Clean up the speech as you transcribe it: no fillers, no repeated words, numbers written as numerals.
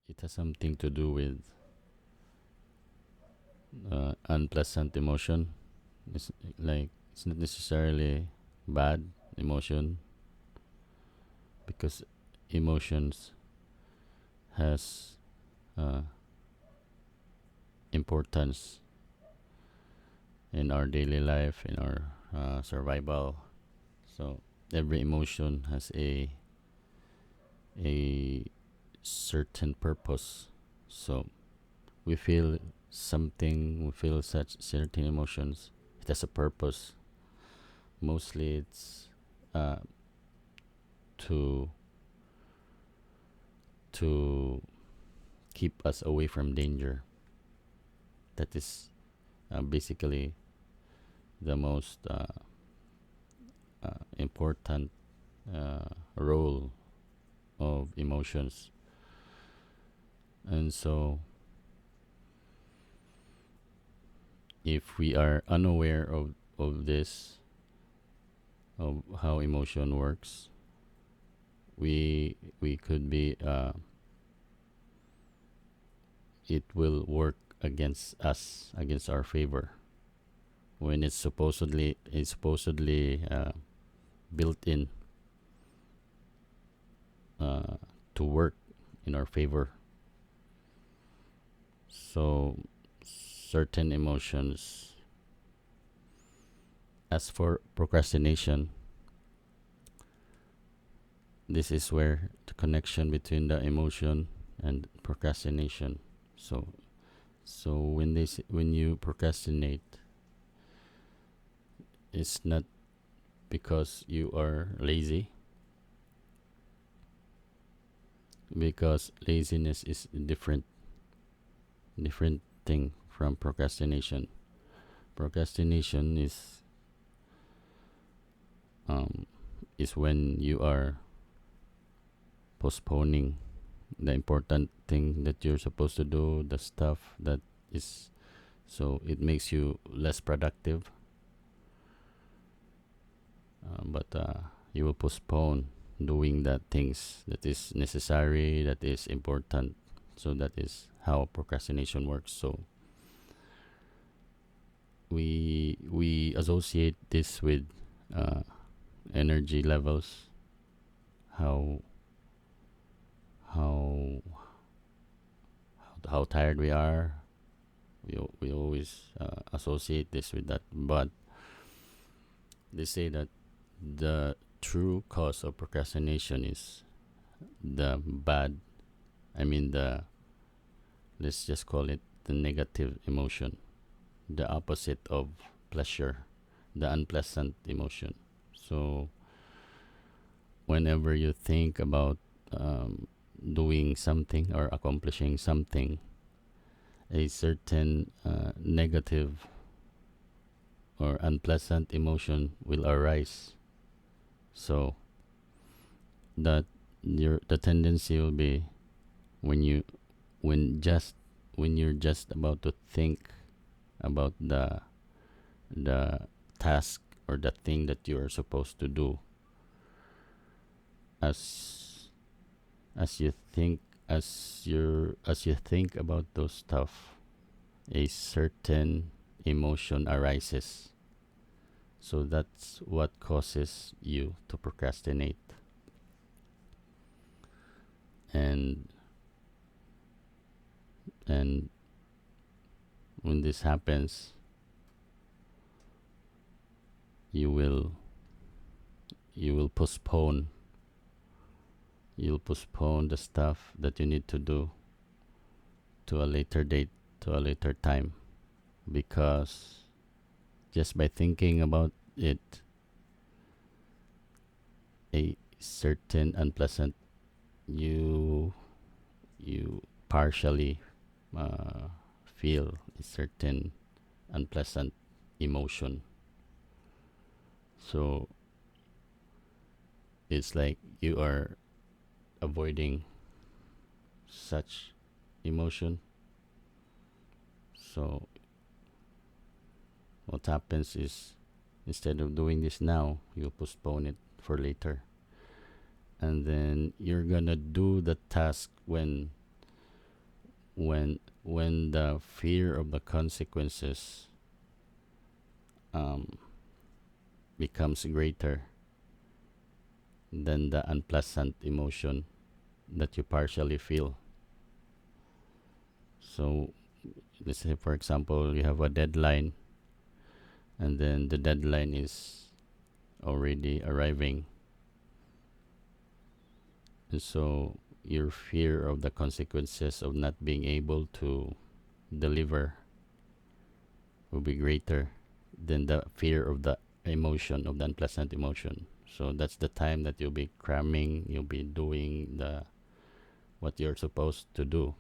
it has something to do with unpleasant emotion. It's like it's not necessarily bad emotion, because emotions has uh, importance in our daily life, in our survival. So every emotion has a certain purpose. So we feel something, we feel such certain emotions. It has a purpose. Mostly, it's uh, to to keep us away from danger. That is basically the most important role of emotions. And so, if we are unaware of this, of how emotion works, we could be it will work against us, against our favor, when it's supposedly built in uh, to work in our favor. So certain emotions, as for procrastination, this is where the connection between the emotion and procrastination. So when you procrastinate, it's not because you are lazy, because laziness is a different thing from procrastination. Procrastination um, is when you are postponing the important thing that you're supposed to do, the stuff that is, so it makes you less productive. But you will postpone doing that things that is necessary, that is important. So that is how procrastination works. So we associate this with uh, energy levels, how how how tired we are. We always associate this with that, but they say that the true cause of procrastination is the bad, I mean the, let's just call it the negative emotion, the opposite of pleasure, the unpleasant emotion. So whenever you think about doing something or accomplishing something, a certain negative or unpleasant emotion will arise. So that the tendency will be, when you when just when you're just about to think about the task or the thing that you are supposed to do, as as you think as you think about those stuff, a certain emotion arises. So that's what causes you to procrastinate. And and when this happens, you will you will postpone you'll postpone the stuff that you need to do to a later date, to a later time, because just by thinking about it, a certain unpleasant, you you partially feel a certain unpleasant emotion. So it's like you are avoiding such emotion. So what happens is, instead of doing this now, you postpone it for later. And then you're gonna do the task when when the fear of the consequences um, becomes greater than the unpleasant emotion that you partially feel. So let's say, for example, you have a deadline, and then the deadline is already arriving, and so your fear of the consequences of not being able to deliver will be greater than the fear of the emotion of the unpleasant emotion. So that's the time that you'll be cramming, you'll be doing the what you're supposed to do,